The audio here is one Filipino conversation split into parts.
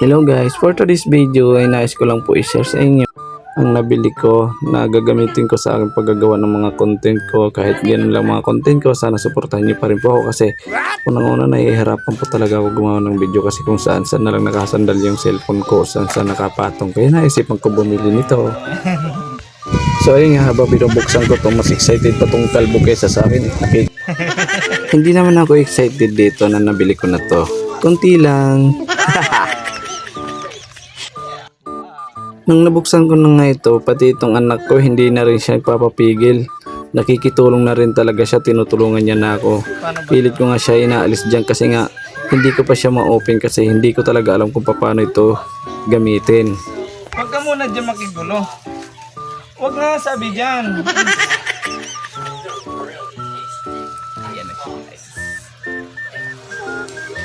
Hello guys, for today's video ay nais ko lang po i-share sa inyo ang nabili ko na gagamitin ko sa aking paggagawa ng mga content ko. Kahit ganun lang mga content ko, sana suportahan niyo pa rin po ako kasi unang-una nahihirapan po talaga ako gumawa ng video kasi kung saan saan na lang nakasandal yung cellphone ko, saan saan nakapatong, kaya naisipan ko bumili nito. So ayun nga, habang binubuksan ko to, mas excited pa tong kalbo kaysa sa akin. Okay. Hindi naman ako excited dito na nabili ko na to, konti lang. Nung nabuksan ko na nga ito, pati itong anak ko hindi na rin siya nagpapapigil. Nakikitulong na rin talaga siya, tinutulungan niya na ako. Pilit ko nga siya inaalis dyan kasi nga hindi ko pa siya ma-open kasi hindi ko talaga alam kung paano ito gamitin. Huwag ka muna dyan makigulo. Huwag na sabi dyan.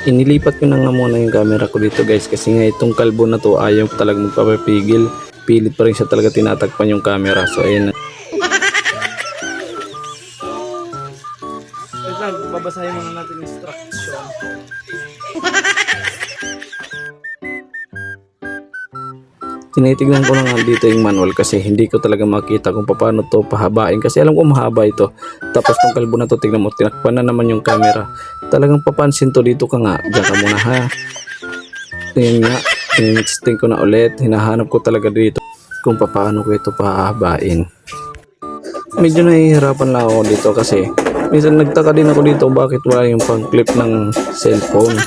Inilipat ko na nga muna yung camera ko dito guys kasi nga itong kalbo na to ayaw talaga magpapapigil. Pilit pa rin siya talaga tinatagpan yung camera. So ayun na. Wait lang, babasahin muna natin instruction. Tinitignan ko na nga dito yung manual kasi hindi ko talaga makita kung paano to pahabain kasi alam ko mahaba ito. Tapos tong kalbo na to, tignan mo, tinakpan na naman yung camera. Talagang papansin to dito ka nga. Diyan ka muna ha. Tingnan nga, testing ko na ulit. Hinahanap ko talaga dito kung paano ko ito pahabain. Medyo nahihirapan lang ako dito kasi minsan nagtaka din ako dito bakit wala yung pang clip ng cellphone.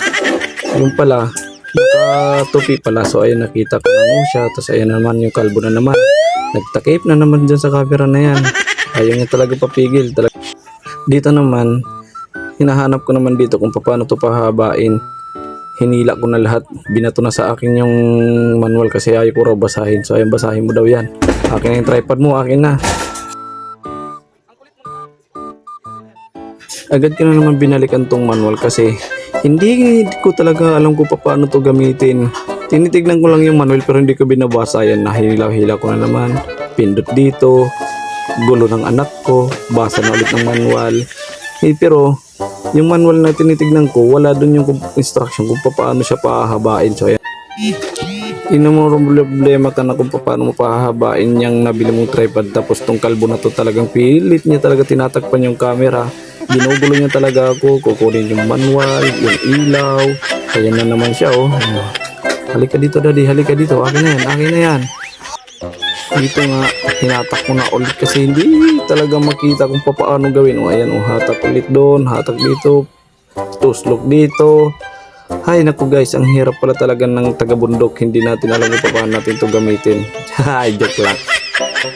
Yung pala naka-tupi pala. So ayun, nakita ko na mo siya. Tapos ayun naman yung kalbo na naman. Nagtakip na naman dyan sa camera na yan. Ayaw niya talaga papigil. Dito naman, hinahanap ko naman dito kung paano to pahabain. Hinila ko na lahat. Binato na sa akin yung manual kasi ayaw ko raw basahin. So ayun, basahin mo daw yan. Akin na yung tripod mo, akin na. Agad ko na naman binalikan tong manual kasi hindi ko talaga alam kung paano to gamitin. Tinitignan ko lang yung manual pero hindi ko binabasa. Yan, nahilaw-hila ko na naman. Pindot dito. Gulo ng anak ko. Basa na ulit ng manual. Pero yung manual na tinitignan ko, wala dun yung instruction kung paano siya pahabain. So yan. Problema ka na kung paano mo pahabain yung nabili mong tripod. Tapos tong kalbo na to talagang pilit niya talaga tinatakpan yung camera. Ginugulo niya talaga ako, kukunin yung manual, yung ilaw. Ayan na naman siya, oh. Halika dito, daddy, halika dito. Akin na yan, akin na yan. Dito nga, hinatak ko na ulit kasi hindi talaga makita kung paano gawin. O, ayan, oh, hatak ulit doon, hatak dito, tuslok dito. Hay, naku guys, ang hirap pala talaga ng taga-bundok. Hindi natin alam kung paano natin ito gamitin. Hay, joke lang.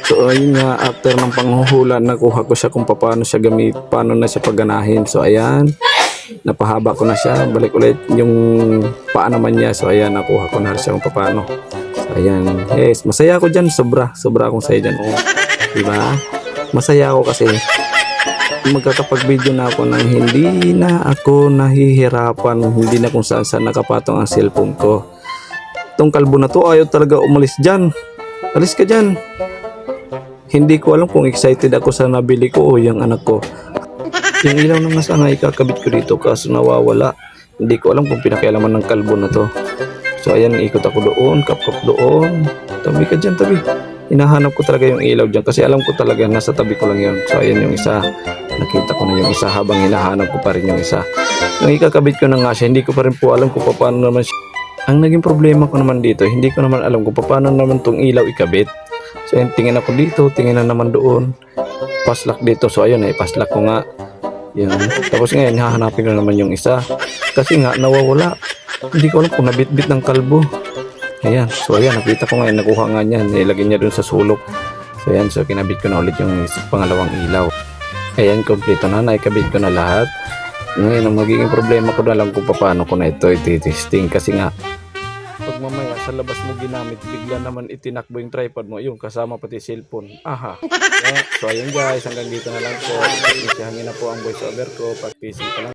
So ayun nga, after ng panghuhula, nakuha ko siya kung paano siya paano na siya pagganahin. So ayan, napahaba ko na siya. Balik ulit yung paa naman niya. So ayan, nakuha ko na siya kung paano. So ayan, yes, masaya ako dyan. Sobra akong saya dyan. Oh, diba? Masaya ako kasi magkakapag-video na ako nang hindi na ako nahihirapan. Hindi na kung saan saan nakapatong ang cellphone ko. Itong kalbo na to, ayaw talaga umalis dyan. Alis ka dyan. Hindi ko alam kung excited ako sa nabili ko o yung anak ko. Yung ilaw na nga sana ikakabit ko dito kaso nawawala. Hindi ko alam kung pinakialaman ng kalbo na to. So ayan, ikot ako doon, kapkap doon. Tabi ka dyan, tabi. Hinahanap ko talaga yung ilaw dyan kasi alam ko talaga nasa tabi ko lang yun. So ayan yung isa. Nakita ko na yung isa habang hinahanap ko pa rin yung isa. Nung ikakabit ko na nga siya, hindi ko pa rin po alam kung paano naman siya. Ang naging problema ko naman dito, hindi ko naman alam kung paano naman tong ilaw ikabit. So ayun, tingin ako dito, tingin na naman doon. Paslak dito. So ayun, paslak ko nga. Yan. Tapos ngayon, hahanapin ko na naman yung isa. Kasi nga, nawawala. Hindi ko alam kung nabitbit ng kalbo. Ayan. So ayan, nakita ko ngayon, nakuha nga niya. Nilagay niya doon sa sulok. So ayan, so kinabit ko na ulit yung pangalawang ilaw. Ayan, kompleto na. Naikabit ko na lahat. Ngayon, ang magiging problema ko na lang kung paano ko na ito ititesting. Kasi nga, pag mamaya sa labas mo ginamit, bigla naman itinakbo yung tripod mo, yung kasama pati cellphone. Aha. So ayun guys, hanggang dito na lang po. Isihangin na po ang voice over ko. Pag-PC ko lang.